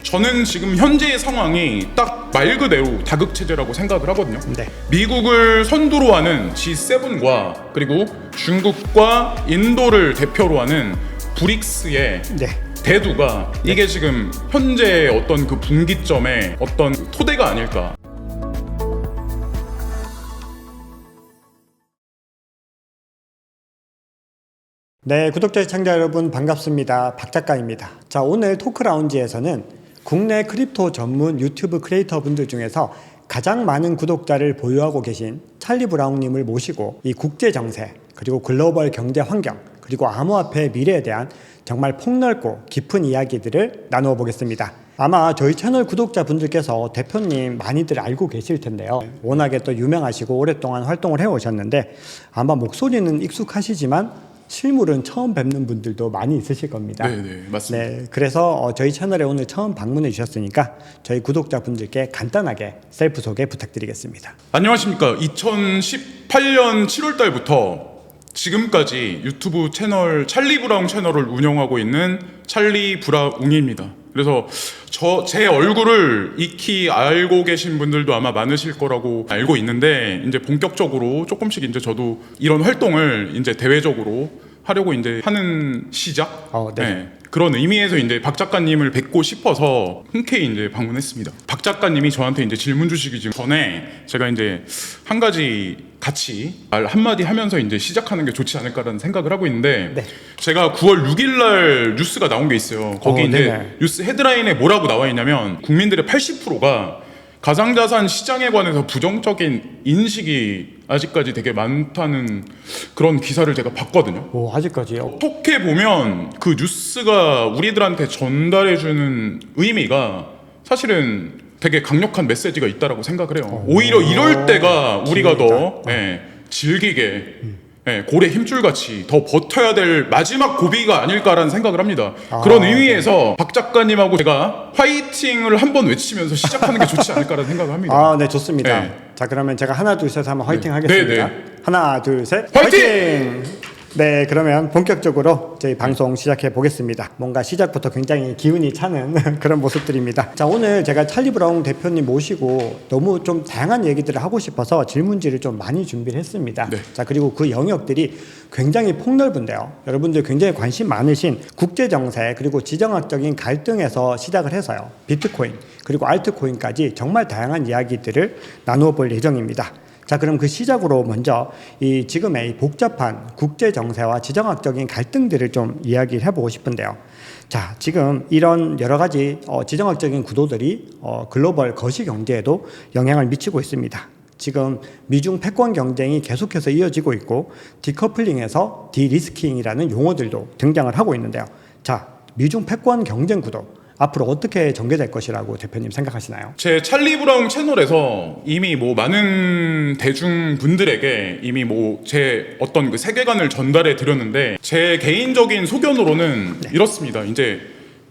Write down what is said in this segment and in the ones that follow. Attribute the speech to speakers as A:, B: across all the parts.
A: 저는 지금 현재의 상황이 딱 말 그대로 다극체제라고 생각을 하거든요.
B: 네.
A: 미국을 선두로 하는 G7과 그리고 중국과 인도를 대표로 하는 브릭스의
B: 네.
A: 대두가 이게 지금 현재 어떤 그 분기점의 어떤 토대가 아닐까.
B: 네, 구독자 시청자 여러분 반갑습니다. 박 작가입니다. 자, 오늘 토크 라운지에서는 국내 크립토 전문 유튜브 크리에이터 분들 중에서 가장 많은 구독자를 보유하고 계신 찰리 브라운님을 모시고 이 국제 정세 그리고 글로벌 경제 환경 그리고 암호화폐의 미래에 대한 정말 폭넓고 깊은 이야기들을 나누어 보겠습니다. 아마 저희 채널 구독자분들께서 대표님 많이들 알고 계실 텐데요. 워낙에 또 유명하시고 오랫동안 활동을 해오셨는데 아마 목소리는 익숙하시지만 실물은 처음 뵙는 분들도 많이 있으실 겁니다.
A: 네, 맞습니다.
B: 네, 그래서 저희 채널에 오늘 처음 방문해 주셨으니까 저희 구독자분들께 간단하게 셀프 소개 부탁드리겠습니다.
A: 안녕하십니까. 2018년 7월 달부터 지금까지 유튜브 채널 찰리 브라운 채널을 운영하고 있는 찰리 브라웅입니다. 그래서 제 얼굴을 익히 알고 계신 분들도 아마 많으실 거라고 알고 있는데 이제 본격적으로 조금씩 이제 저도 이런 활동을 이제 대외적으로 하려고 이제 하는 시작. 네. 그런 의미에서 이제 박 작가님을 뵙고 싶어서 흔쾌히 이제 방문했습니다. 박 작가님이 저한테 이제 질문 주시기 전에 제가 이제 한 가지 같이 말 한마디 하면서 이제 시작하는 게 좋지 않을까라는 생각을 하고 있는데
B: 네.
A: 제가 9월 6일 날 뉴스가 나온 게 있어요. 거기 이제
B: 네네.
A: 뉴스 헤드라인에 뭐라고 나와 있냐면 국민들의 80%가 가상자산 시장에 관해서 부정적인 인식이 아직까지 되게 많다는 그런 기사를 제가 봤거든요.
B: 오, 아직까지요?
A: 어떻게 보면 그 뉴스가 우리들한테 전달해주는 의미가 사실은 되게 강력한 메시지가 있다라고 생각을 해요. 오히려 이럴 때가 우리가 더 즐기게 고래 힘줄같이 더 버텨야 될 마지막 고비가 아닐까라는 생각을 합니다. 그런 의미에서 박 작가님하고 제가 화이팅을 한번 외치면서 시작하는 게 좋지 않을까라는 생각을 합니다.
B: 아, 네, 좋습니다.
A: 네.
B: 자, 그러면 제가 하나, 둘, 셋 하면 화이팅
A: 네.
B: 하겠습니다.
A: 네, 네.
B: 하나, 둘, 셋,
A: 화이팅!
B: 네, 그러면 본격적으로 저희 방송 시작해 보겠습니다. 뭔가 시작부터 굉장히 기운이 차는 그런 모습들입니다. 자, 오늘 제가 찰리 브라운 대표님 모시고 너무 좀 다양한 얘기들을 하고 싶어서 질문지를 좀 많이 준비를 했습니다.
A: 네.
B: 자, 그리고 그 영역들이 굉장히 폭넓은데요. 여러분들 굉장히 관심 많으신 국제정세 그리고 지정학적인 갈등에서 시작을 해서요. 비트코인 그리고 알트코인까지 정말 다양한 이야기들을 나누어 볼 예정입니다. 자, 그럼 그 시작으로 먼저 이 지금의 복잡한 국제 정세와 지정학적인 갈등들을 좀 이야기를 해보고 싶은데요. 자, 지금 이런 여러 가지 지정학적인 구도들이 글로벌 거시 경제에도 영향을 미치고 있습니다. 지금 미중 패권 경쟁이 계속해서 이어지고 있고 디커플링에서 디리스킹이라는 용어들도 등장을 하고 있는데요. 자, 미중 패권 경쟁 구도 앞으로 어떻게 전개될 것이라고 대표님 생각하시나요?
A: 제 찰리 브라운 채널에서 이미 뭐 많은 대중분들에게 이미 뭐 제 어떤 그 세계관을 전달해 드렸는데 제 개인적인 소견으로는 이렇습니다. 이제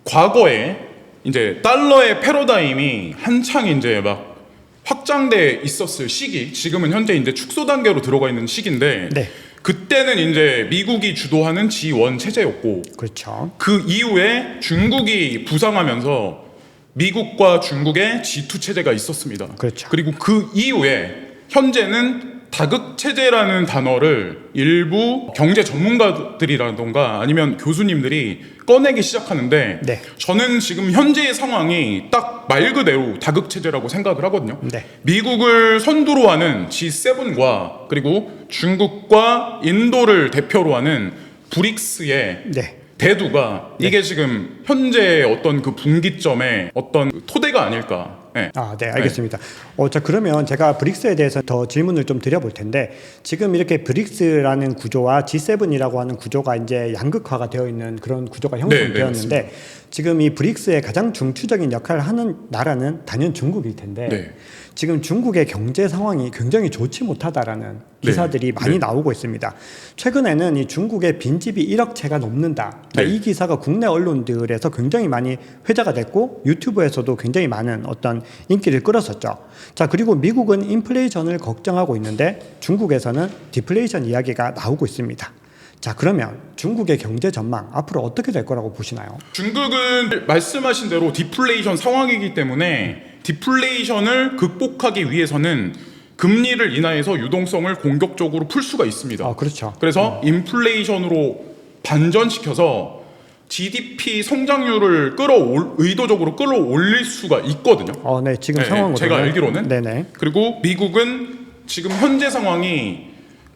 A: 과거에 이제 달러의 패러다임이 한창 이제 막 확장돼 있었을 시기, 지금은 현재 이제 축소 단계로 들어가 있는 시기인데
B: 네.
A: 그때는 이제 미국이 주도하는 G1 체제였고
B: 그렇죠.
A: 그 이후에 중국이 부상하면서 미국과 중국의 G2 체제가 있었습니다.
B: 그렇죠.
A: 그리고 그 이후에 현재는 다극체제라는 단어를 일부 경제 전문가들이라던가 아니면 교수님들이 꺼내기 시작하는데
B: 네.
A: 저는 지금 현재의 상황이 딱 말 그대로 다극체제라고 생각을 하거든요.
B: 네.
A: 미국을 선두로 하는 G7과 그리고 중국과 인도를 대표로 하는 브릭스의
B: 네.
A: 대두가 이게 지금 현재 어떤 그 분기점의 어떤 토대가 아닐까. 네.
B: 아, 네, 알겠습니다. 자, 그러면 제가 브릭스에 대해서 더 질문을 좀 드려볼 텐데 지금 이렇게 브릭스라는 구조와 G7이라고 하는 구조가 이제 양극화가 되어 있는 그런 구조가 형성되었는데
A: 네,
B: 지금 이 브릭스의 가장 중추적인 역할을 하는 나라는 단연 중국일 텐데
A: 네.
B: 지금 중국의 경제 상황이 굉장히 좋지 못하다라는 기사들이 많이 나오고 있습니다. 최근에는 이 중국의 빈집이 1억 채가 넘는다. 이 기사가 국내 언론들에서 굉장히 많이 회자가 됐고 유튜브에서도 굉장히 많은 어떤 인기를 끌었었죠. 자, 그리고 미국은 인플레이션을 걱정하고 있는데 중국에서는 디플레이션 이야기가 나오고 있습니다. 자, 그러면 중국의 경제 전망 앞으로 어떻게 될 거라고 보시나요?
A: 중국은 말씀하신 대로 디플레이션 상황이기 때문에 디플레이션을 극복하기 위해서는 금리를 인하해서 유동성을 공격적으로 풀 수가 있습니다.
B: 그렇죠.
A: 그래서 인플레이션으로 반전시켜서 GDP 성장률을 의도적으로 끌어올릴 수가 있거든요.
B: 네, 지금
A: 네,
B: 상황으로
A: 제가 알기로는.
B: 네네.
A: 그리고 미국은 지금 현재 상황이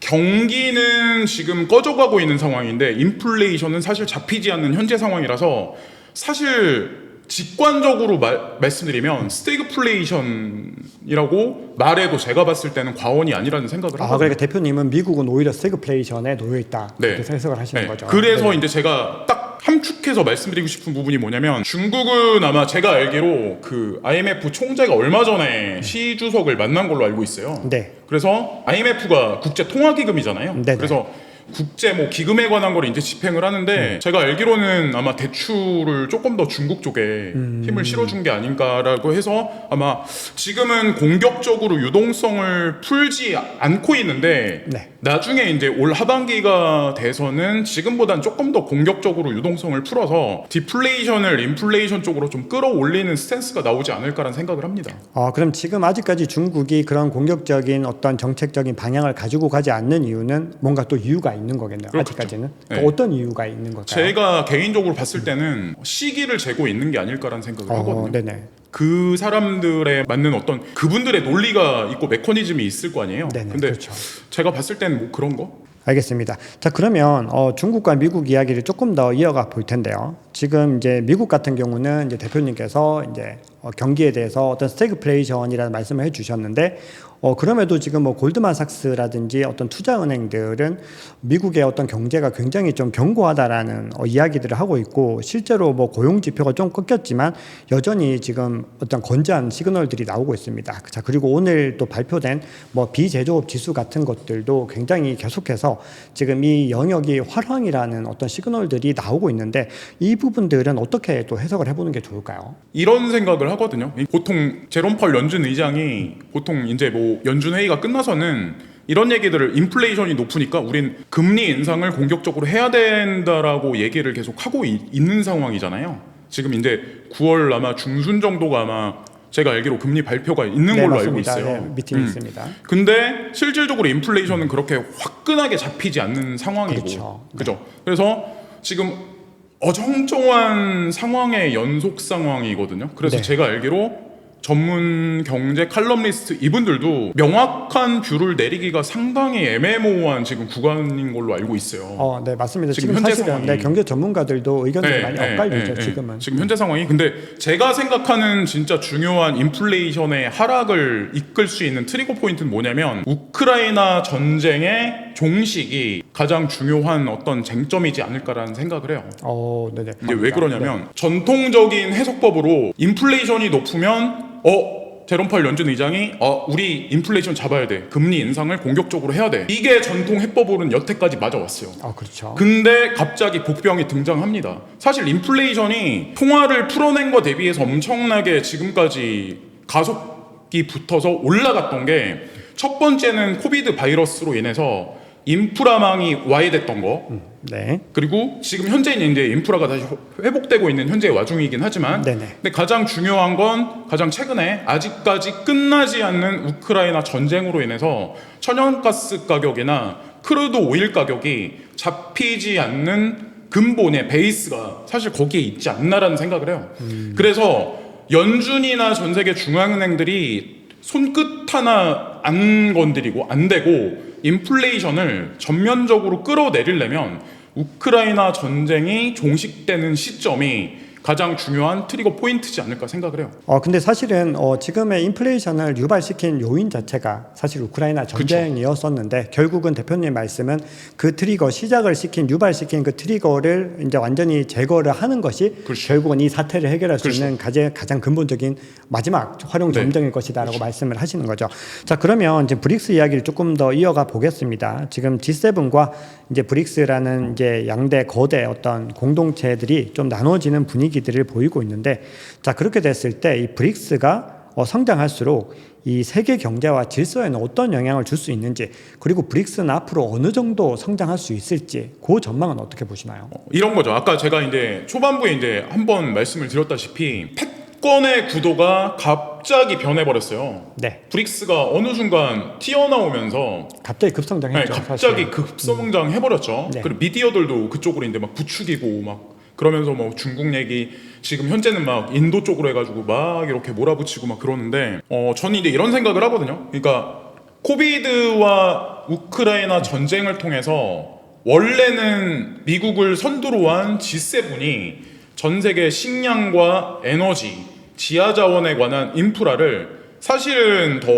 A: 경기는 지금 꺼져가고 있는 상황인데 인플레이션은 사실 잡히지 않는 현재 상황이라서 사실 직관적으로 말씀드리면 스태그플레이션이라고 말해도 제가 봤을 때는 과언이 아니라는 생각을 하거든요.
B: 그러니까 대표님은 미국은 오히려 스태그플레이션에 놓여 있다.
A: 네.
B: 이렇게 해석을 하시는
A: 네.
B: 거죠.
A: 그래서
B: 네.
A: 이제 제가 딱 함축해서 말씀드리고 싶은 부분이 뭐냐면 중국은 아마 제가 알기로 그 IMF 총재가 얼마 전에 시 주석을 만난 걸로 알고 있어요.
B: 네.
A: 그래서 IMF가 국제 통화 기금이잖아요.
B: 네네.
A: 그래서 국제 기금에 관한 걸 이제 집행을 하는데 제가 알기로는 아마 대출을 조금 더 중국 쪽에 힘을 실어준 게 아닌가라고 해서 아마 지금은 공격적으로 유동성을 풀지 않고 있는데
B: 네.
A: 나중에 이제 올 하반기가 돼서는 지금보단 조금 더 공격적으로 유동성을 풀어서 디플레이션을 인플레이션 쪽으로 좀 끌어올리는 스탠스가 나오지 않을까라는 생각을 합니다.
B: 그럼 지금 아직까지 중국이 그런 공격적인 어떤 정책적인 방향을 가지고 가지 않는 이유는 뭔가 또 이유가 있는 거겠네요.
A: 그렇겠죠.
B: 아직까지는.
A: 네.
B: 또 어떤 이유가 있는 걸까요?
A: 제가 개인적으로 봤을 때는 시기를 재고 있는 게 아닐까라는 생각을 하거든요.
B: 네네.
A: 그 사람들에 맞는 어떤 그분들의 논리가 있고 메커니즘이 있을 거 아니에요.
B: 네네,
A: 근데
B: 그렇죠.
A: 제가 봤을 때는 그런 거?
B: 알겠습니다. 자, 그러면 중국과 미국 이야기를 조금 더 이어가 볼 텐데요. 지금 이제 미국 같은 경우는 이제 대표님께서 이제 경기에 대해서 어떤 스태그플레이션이라는 말씀을 해주셨는데 그럼에도 지금 골드만삭스라든지 어떤 투자은행들은 미국의 어떤 경제가 굉장히 좀 견고하다라는 이야기들을 하고 있고 실제로 고용 지표가 좀 꺾였지만 여전히 지금 어떤 건재한 시그널들이 나오고 있습니다. 자, 그리고 오늘 또 발표된 비제조업 지수 같은 것들도 굉장히 계속해서 지금 이 영역이 활황이라는 어떤 시그널들이 나오고 있는데 이 부분들은 어떻게 또 해석을 해보는 게 좋을까요?
A: 이런 생각을 하거든요. 보통 제롬 펄 연준 의장이 보통 이제 연준 회의가 끝나서는 이런 얘기들을 인플레이션이 높으니까 우린 금리 인상을 공격적으로 해야 된다라고 얘기를 계속 하고 있는 상황이잖아요. 지금 이제 9월 아마 중순 정도가 아마 제가 알기로 금리 발표가 있는 걸로
B: 맞습니다.
A: 알고 있어요.
B: 네, 미팅이 있습니다.
A: 근데 실질적으로 인플레이션은 그렇게 화끈하게 잡히지 않는 상황이고, 그죠? 그래서 지금 어정쩡한 상황의 연속 상황이거든요. 그래서
B: 네.
A: 제가 알기로 전문 경제 칼럼니스트 이분들도 명확한 뷰를 내리기가 상당히 애매모호한 지금 구간인 걸로 알고 있어요.
B: 네, 맞습니다.
A: 지금
B: 지금
A: 현재
B: 사실은
A: 상황이.
B: 경제 전문가들도 의견들이 많이 엇갈리죠. 지금은.
A: 지금 현재 상황이. 근데 제가 생각하는 진짜 중요한 인플레이션의 하락을 이끌 수 있는 트리거 포인트는 뭐냐면 우크라이나 전쟁의 종식이 가장 중요한 어떤 쟁점이지 않을까라는 생각을 해요.
B: 네네.
A: 이게 왜 그러냐면 전통적인 해석법으로 인플레이션이 높으면 제롬 펄 연준 의장이 우리 인플레이션 잡아야 돼. 금리 인상을 공격적으로 해야 돼. 이게 전통 해법으로는 여태까지 맞아왔어요.
B: 그렇죠.
A: 근데 갑자기 복병이 등장합니다. 사실 인플레이션이 통화를 풀어낸 거 대비해서 엄청나게 지금까지 가속이 붙어서 올라갔던 게 첫 번째는 코비드 바이러스로 인해서 인프라망이 와해됐던 거.
B: 네.
A: 그리고 지금 현재는 이제 인프라가 다시 회복되고 있는 현재의 와중이긴 하지만
B: 네네.
A: 근데 가장 중요한 건 가장 최근에 아직까지 끝나지 않는 우크라이나 전쟁으로 인해서 천연가스 가격이나 크루드 오일 가격이 잡히지 않는 근본의 베이스가 사실 거기에 있지 않나라는 생각을 해요. 그래서 연준이나 전 세계 중앙은행들이 손끝 하나 안 건드리고 안 대고 인플레이션을 전면적으로 끌어내리려면 우크라이나 전쟁이 종식되는 시점이 가장 중요한 트리거 포인트지 않을까 생각을 해요.
B: 근데 사실은 지금의 인플레이션을 유발시킨 요인 자체가 사실 우크라이나 전쟁이었었는데 결국은 대표님 말씀은 그 트리거 시작을 유발시킨 그 트리거를 이제 완전히 제거를 하는 것이 결국은 이 사태를 해결할 수 있는 가장 근본적인 마지막 활용 점정일 것이다라고 말씀을 하시는 거죠. 자, 그러면 이제 브릭스 이야기를 조금 더 이어가 보겠습니다. 지금 G7과 이제 브릭스라는 이제 양대 거대 어떤 공동체들이 좀 나눠지는 분위기들을 보이고 있는데, 자, 그렇게 됐을 때 이 브릭스가 성장할수록 이 세계 경제와 질서에는 어떤 영향을 줄 수 있는지, 그리고 브릭스는 앞으로 어느 정도 성장할 수 있을지, 그 전망은 어떻게 보시나요?
A: 이런 거죠. 아까 제가 이제 초반부에 이제 한번 말씀을 드렸다시피 패권의 구도가 갑자기 변해버렸어요.
B: 네.
A: 브릭스가 어느 순간 튀어나오면서
B: 갑자기 급성장했죠.
A: 갑자기
B: 사실.
A: 급성장 해버렸죠.
B: 네.
A: 그리고 미디어들도 그쪽으로 이제 막 부추기고 막 그러면서 뭐 중국 얘기 지금 현재는 막 인도 쪽으로 해가지고 막 이렇게 몰아붙이고 막 그러는데 저는 이제 이런 생각을 하거든요. 그러니까 코비드와 우크라이나 전쟁을 통해서 원래는 미국을 선두로 한 G7이 전 세계 식량과 에너지, 지하자원에 관한 인프라를 사실은 더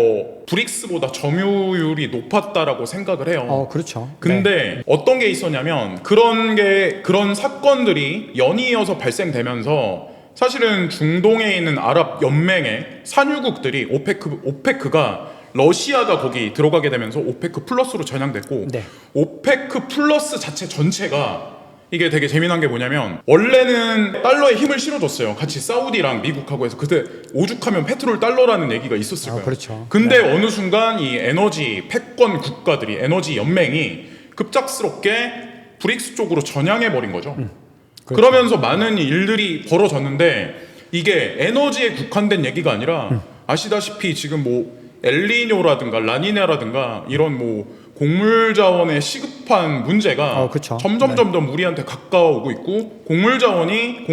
A: 브릭스보다 점유율이 높았다라고 생각을 해요.
B: 그렇죠.
A: 근데 어떤 게 있었냐면 그런 사건들이 연이어서 발생되면서 사실은 중동에 있는 아랍 연맹의 산유국들이 오페크가 러시아가 거기 들어가게 되면서 오페크 플러스로 전향됐고
B: 네.
A: 오페크 플러스 자체 전체가 이게 되게 재미난 게 뭐냐면 원래는 달러에 힘을 실어줬어요. 같이 사우디랑 미국하고 해서 그때 오죽하면 페트롤 달러라는 얘기가 있었을 거예요.
B: 그렇죠.
A: 근데 어느 순간 이 에너지 패권 국가들이 에너지 연맹이 급작스럽게 브릭스 쪽으로 전향해 버린 거죠.
B: 그렇죠.
A: 그러면서 많은 일들이 벌어졌는데 이게 에너지에 국한된 얘기가 아니라 아시다시피 지금 뭐 엘니뇨라든가 라니냐라든가 이런 뭐 곡물 자원의 시급한 문제가
B: 그쵸.
A: 점점 우리한테 가까워오고 있고 곡물 자원의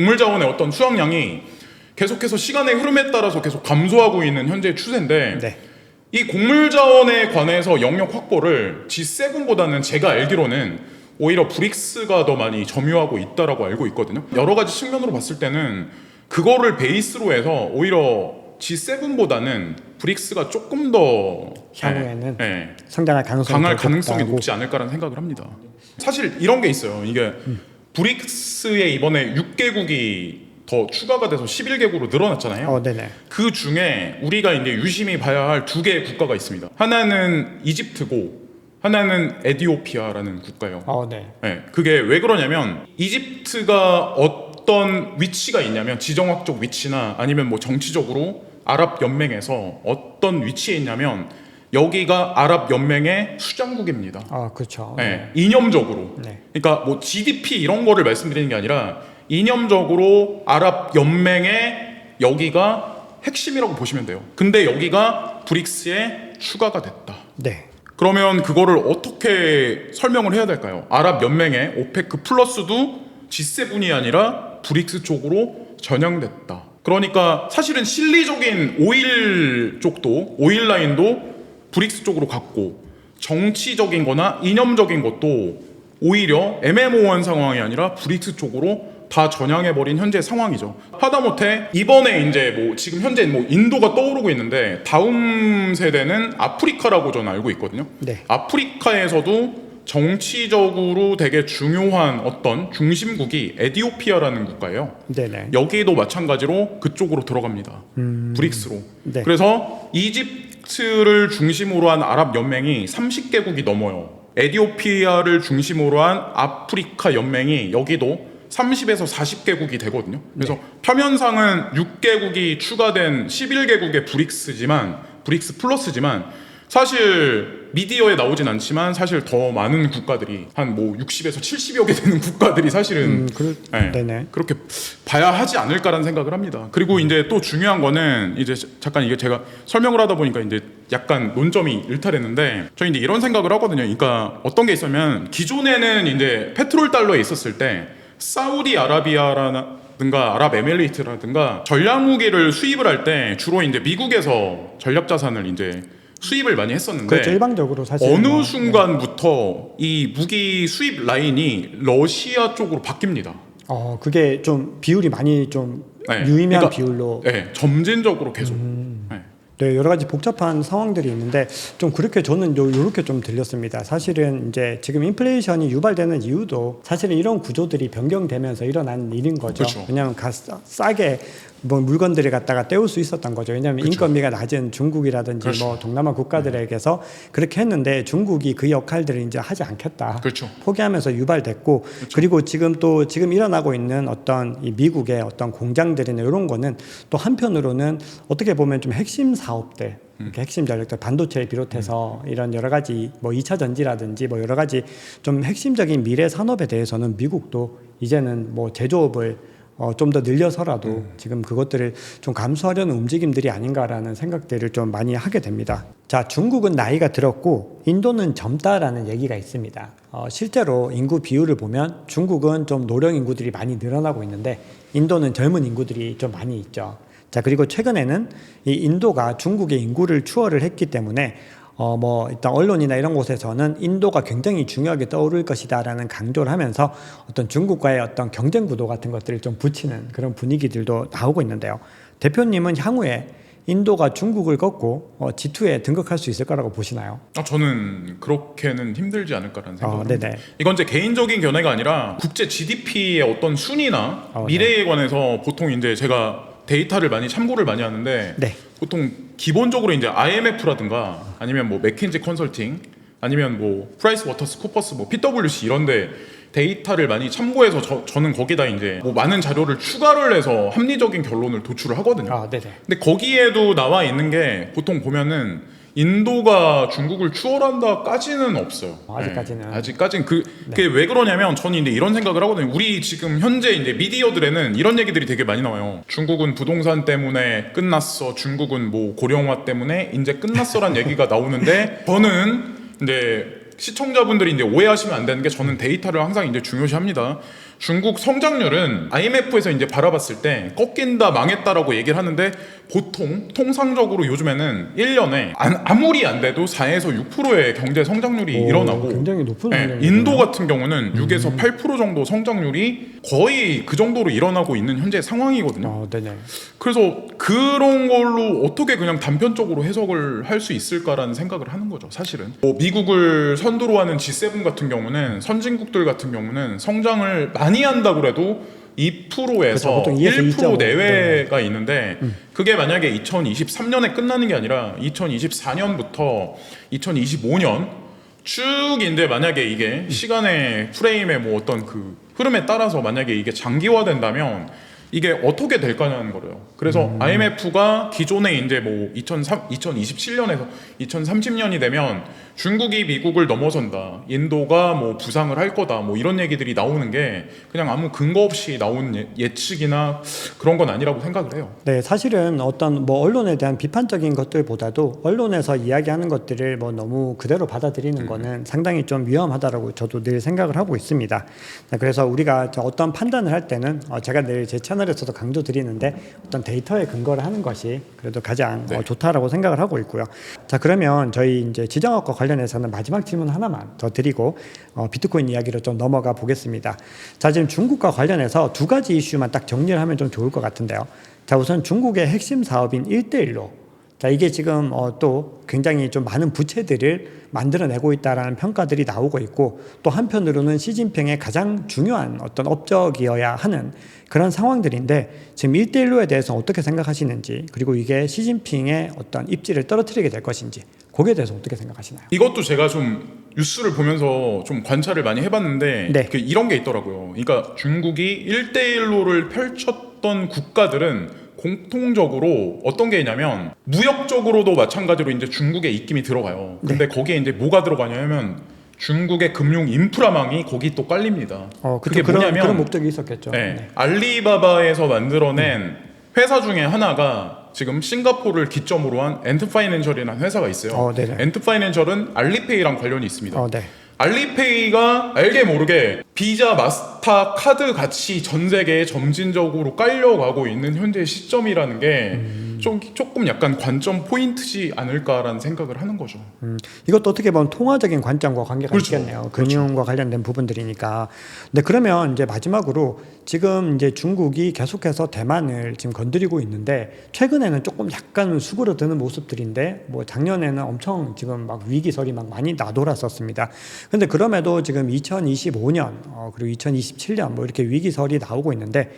A: 어떤 수확량이 계속해서 시간의 흐름에 따라서 계속 감소하고 있는 현재 추세인데
B: 네.
A: 이 곡물 자원에 관해서 영역 확보를 G7보다는 제가 알기로는 오히려 브릭스가 더 많이 점유하고 있다라고 알고 있거든요. 여러 가지 측면으로 봤을 때는 그거를 베이스로 해서 오히려 G7보다는 브릭스가 조금 더
B: 향후에는 성장할 가능성이
A: 강할
B: 더
A: 가능성이
B: 높다고.
A: 높지 않을까라는 생각을 합니다. 사실 이런 게 있어요. 이게 브릭스에 이번에 6개국이 더 추가가 돼서 11개국으로 늘어났잖아요.
B: 네네.
A: 그 중에 우리가 이제 유심히 봐야 할 두 개의 국가가 있습니다. 하나는 이집트고 하나는 에티오피아라는 국가예요.
B: 네.
A: 그게 왜 그러냐면 이집트가 어떤 위치가 있냐면 지정학적 위치나 아니면 뭐 정치적으로 아랍 연맹에서 어떤 위치에 있냐면 여기가 아랍 연맹의 수장국입니다.
B: 그렇죠.
A: 이념적으로.
B: 네.
A: 그러니까 뭐 GDP 이런 거를 말씀드리는 게 아니라 이념적으로 아랍 연맹의 여기가 핵심이라고 보시면 돼요. 근데 여기가 브릭스에 추가가 됐다.
B: 네.
A: 그러면 그거를 어떻게 설명을 해야 될까요? 아랍 연맹의 오페크 플러스도 G7이 아니라 브릭스 쪽으로 전향됐다. 그러니까 사실은 실리적인 오일 라인도 브릭스 쪽으로 갔고 정치적인 거나 이념적인 것도 오히려 애매모호한 상황이 아니라 브릭스 쪽으로 다 전향해버린 현재 상황이죠. 하다못해 이번에 이제 뭐 지금 현재 뭐 인도가 떠오르고 있는데 다음 세대는 아프리카라고 저는 알고 있거든요.
B: 네.
A: 아프리카에서도 정치적으로 되게 중요한 어떤 중심국이 에티오피아라는 국가예요.
B: 네네.
A: 여기도 마찬가지로 그쪽으로 들어갑니다. 브릭스로.
B: 네.
A: 그래서 이집트를 중심으로 한 아랍 연맹이 30개국이 넘어요. 에티오피아를 중심으로 한 아프리카 연맹이 여기도 30에서 40개국이 되거든요. 그래서 표면상은 6개국이 추가된 11개국의 브릭스 플러스지만 사실 미디어에 나오진 않지만 사실 더 많은 국가들이 한 뭐 60에서 70여 개 되는 국가들이 사실은
B: 네네.
A: 그렇게 봐야 하지 않을까라는 생각을 합니다. 그리고 이제 또 중요한 거는 이제 잠깐 이게 제가 설명을 하다 보니까 이제 약간 논점이 일탈했는데 저희 이제 이런 생각을 하거든요. 그러니까 어떤 게 있으면 기존에는 이제 페트롤 달러에 있었을 때 사우디아라비아라든가 아랍에미레이트라든가 전략 무기를 수입을 할 때 주로 이제 미국에서 전략 자산을 이제 수입을 많이 했었는데
B: 그렇죠. 일방적으로 사실
A: 어느 순간부터 이 무기 수입 라인이 러시아 쪽으로 바뀝니다.
B: 그게 좀 비율이 많이 좀 유의미한 비율로.
A: 점진적으로 계속.
B: 네, 여러 가지 복잡한 상황들이 있는데 좀 그렇게 저는 요렇게 좀 들렸습니다. 사실은 이제 지금 인플레이션이 유발되는 이유도 사실은 이런 구조들이 변경되면서 일어난 일인 거죠.
A: 그렇죠.
B: 왜냐하면 싸게 뭐 물건들을 갖다가 떼올 수 있었던 거죠. 왜냐하면
A: 그쵸.
B: 인건비가 낮은 중국이라든지
A: 그렇죠.
B: 뭐 동남아 국가들에게서 그렇게 했는데 중국이 그 역할들을 이제 하지 않겠다.
A: 그렇죠.
B: 포기하면서 유발됐고 그리고 지금 일어나고 있는 어떤 이 미국의 어떤 공장들이나 이런 거는 또 한편으로는 어떻게 보면 좀 핵심 사업들 이렇게 핵심 전력들 반도체를 비롯해서 이런 여러 가지 뭐 2차 전지라든지 뭐 여러 가지 좀 핵심적인 미래 산업에 대해서는 미국도 이제는 뭐 제조업을 좀 더 늘려서라도 지금 그것들을 좀 감수하려는 움직임들이 아닌가라는 생각들을 좀 많이 하게 됩니다. 자, 중국은 나이가 들었고 인도는 젊다라는 얘기가 있습니다. 실제로 인구 비율을 보면 중국은 좀 노령 인구들이 많이 늘어나고 있는데 인도는 젊은 인구들이 좀 많이 있죠. 자, 그리고 최근에는 이 인도가 중국의 인구를 추월을 했기 때문에 뭐 일단 언론이나 이런 곳에서는 인도가 굉장히 중요하게 떠오를 것이다라는 강조를 하면서 어떤 중국과의 어떤 경쟁 구도 같은 것들을 좀 붙이는 그런 분위기들도 나오고 있는데요. 대표님은 향후에 인도가 중국을 꺾고 G2에 등극할 수 있을 거라고 보시나요?
A: 저는 그렇게는 힘들지 않을까라는 생각을
B: 네네.
A: 합니다. 이건 제 개인적인 견해가 아니라 국제 GDP의 어떤 순위나 미래에 관해서 보통 이제 제가 데이터를 많이 참고를 많이 하는데
B: 네.
A: 보통 기본적으로 이제 IMF라든가 아니면 뭐 맥킨지 컨설팅 아니면 뭐 프라이스 워터스 쿠퍼스 뭐 PwC 이런데 데이터를 많이 참고해서 저는 거기다 이제 뭐 많은 자료를 추가를 해서 합리적인 결론을 도출을 하거든요.
B: 네네.
A: 근데 거기에도 나와 있는 게 보통 보면은 인도가 중국을 추월한다까지는 없어요.
B: 아직까지는.
A: 네, 아직까지는 그게 왜 그러냐면 저는 이제 이런 생각을 하거든요. 우리 지금 현재 이제 미디어들에는 이런 얘기들이 되게 많이 나와요. 중국은 부동산 때문에 끝났어. 중국은 뭐 고령화 때문에 이제 끝났어란 얘기가 나오는데 저는 이제 시청자분들이 이제 오해하시면 안 되는 게 저는 데이터를 항상 이제 중요시합니다. 중국 성장률은 IMF에서 이제 바라봤을 때 꺾인다 망했다라고 얘기를 하는데 보통 통상적으로 요즘에는 1년에 아무리 안 돼도 4에서 6%의 경제 성장률이 일어나고
B: 굉장히 높은
A: 네,
B: 성장률이네요.
A: 인도 같은 경우는 6에서 8% 정도 성장률이 거의 그 정도로 일어나고 있는 현재 상황이거든요.
B: 네네.
A: 그래서 그런 걸로 어떻게 그냥 단편적으로 해석을 할 수 있을까라는 생각을 하는 거죠, 사실은. 뭐 미국을 선두로 하는 G7 같은 경우는 선진국들 같은 경우는 성장을 많이 한다고 해도 2%에서
B: 그렇죠. 보통 2에서
A: 1%
B: 2.5.
A: 내외가 있는데 그게 만약에 2023년에 끝나는 게 아니라 2024년부터 2025년 쭉 이제 만약에 이게 시간의 프레임의 뭐 어떤 그 흐름에 따라서 만약에 이게 장기화된다면 이게 어떻게 될까냐는 거래요. 그래서 IMF가 기존에 이제 뭐 2027년에서 2030년이 되면 중국이 미국을 넘어선다. 인도가 뭐 부상을 할 거다. 뭐 이런 얘기들이 나오는 게 그냥 아무 근거 없이 나온 예측이나 그런 건 아니라고 생각을 해요.
B: 네, 사실은 어떤 뭐 언론에 대한 비판적인 것들보다도 언론에서 이야기하는 것들을 뭐 너무 그대로 받아들이는 거는 상당히 좀 위험하다라고 저도 늘 생각을 하고 있습니다. 그래서 우리가 어떤 판단을 할 때는 제가 늘 제 채널에서도 강조드리는데 어떤 데이터에 근거를 하는 것이 그래도 가장 좋다라고 생각을 하고 있고요. 자, 그러면 저희 이제 지정학과 관련해서는 마지막 질문 하나만 더 드리고 비트코인 이야기로 좀 넘어가 보겠습니다. 자, 지금 중국과 관련해서 두 가지 이슈만 딱 정리를 하면 좀 좋을 것 같은데요. 자, 우선 중국의 핵심 사업인 1대1로 자, 이게 지금 또 굉장히 좀 많은 부채들을 만들어내고 있다라는 평가들이 나오고 있고 또 한편으로는 시진핑의 가장 중요한 어떤 업적이어야 하는 그런 상황들인데 지금 1대1로에 대해서 어떻게 생각하시는지 그리고 이게 시진핑의 어떤 입지를 떨어뜨리게 될 것인지 거기에 대해서 어떻게 생각하시나요?
A: 이것도 제가 좀 뉴스를 보면서 좀 관찰을 많이 해봤는데
B: 네.
A: 이런 게 있더라고요. 그러니까 중국이 1대1로를 펼쳤던 국가들은 공통적으로 어떤 게 있냐면 무역적으로도 마찬가지로 이제 중국의 입김이 들어가요. 근데 거기에 이제 뭐가 들어가냐면 중국의 금융 인프라망이 거기 또 깔립니다. 그게 뭐냐면
B: 그런 목적이 있었겠죠.
A: 네, 알리바바에서 만들어낸 회사 중에 하나가 지금 싱가포르를 기점으로 한 엔트파이낸셜이라는 회사가 있어요. 엔트파이낸셜은 알리페이랑 관련이 있습니다.
B: 네.
A: 알리페이가 알게 모르게 비자, 마스터 카드 같이 전 세계에 점진적으로 깔려가고 있는 현재 시점이라는 게 조금 약간 관점 포인트지 않을까라는 생각을 하는 거죠.
B: 이것도 어떻게 보면 통화적인 관점과 관계가
A: 그렇죠.
B: 있겠네요. 금융과 관련된 부분들이니까. 근데 그러면 이제 마지막으로 지금 이제 중국이 계속해서 대만을 지금 건드리고 있는데 최근에는 조금 약간 수그러드는 모습들인데 뭐 작년에는 엄청 지금 막 위기설이 막 많이 나돌았었습니다. 근데 그럼에도 지금 2025년 그리고 2027년 뭐 이렇게 위기설이 나오고 있는데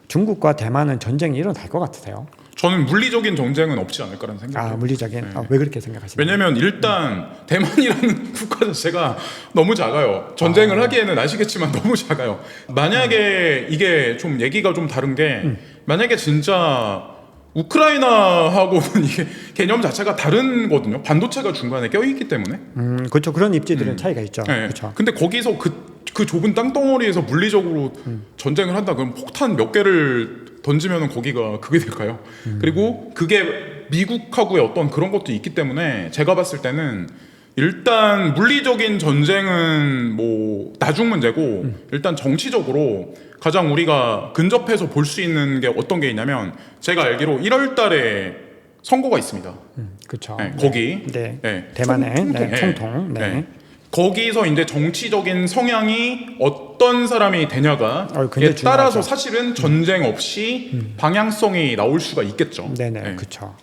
B: 중국과 대만은 전쟁이 일어날 것 같으세요?
A: 저는 물리적인 전쟁은 없지 않을까라는 생각이에요.
B: 물리적인. 왜 그렇게 생각하시나요?
A: 왜냐면 일단 대만이라는 국가 자체가 너무 작아요. 전쟁을 하기에는 아시겠지만 너무 작아요. 만약에 이게 좀 얘기가 좀 다른 게 만약에 진짜 우크라이나하고는 이게 개념 자체가 다른거든요. 반도체가 중간에 껴있기 때문에.
B: 그렇죠. 그런 입지들은 차이가 있죠.
A: 네.
B: 그렇죠.
A: 근데 거기서 그 좁은 땅덩어리에서 물리적으로 전쟁을 한다 그럼 폭탄 몇 개를 던지면 거기가 그게 될까요? 그리고 그게 미국하고의 어떤 그런 것도 있기 때문에 제가 봤을 때는 일단 물리적인 전쟁은 뭐 나중 문제고 일단 정치적으로 가장 우리가 근접해서 볼 수 있는 게 어떤 게 있냐면 제가 알기로 1월 달에 선거가 있습니다.
B: 그렇죠.
A: 네, 거기
B: 네.
A: 네,
B: 대만의
A: 총통.
B: 네, 총통. 네.
A: 네. 거기서 이제 정치적인 성향이 어떤 사람이 되냐가
B: 굉장히
A: 따라서
B: 중요하죠.
A: 사실은 전쟁 없이 방향성이 나올 수가 있겠죠.
B: 네네.
A: 네.
B: 그렇죠.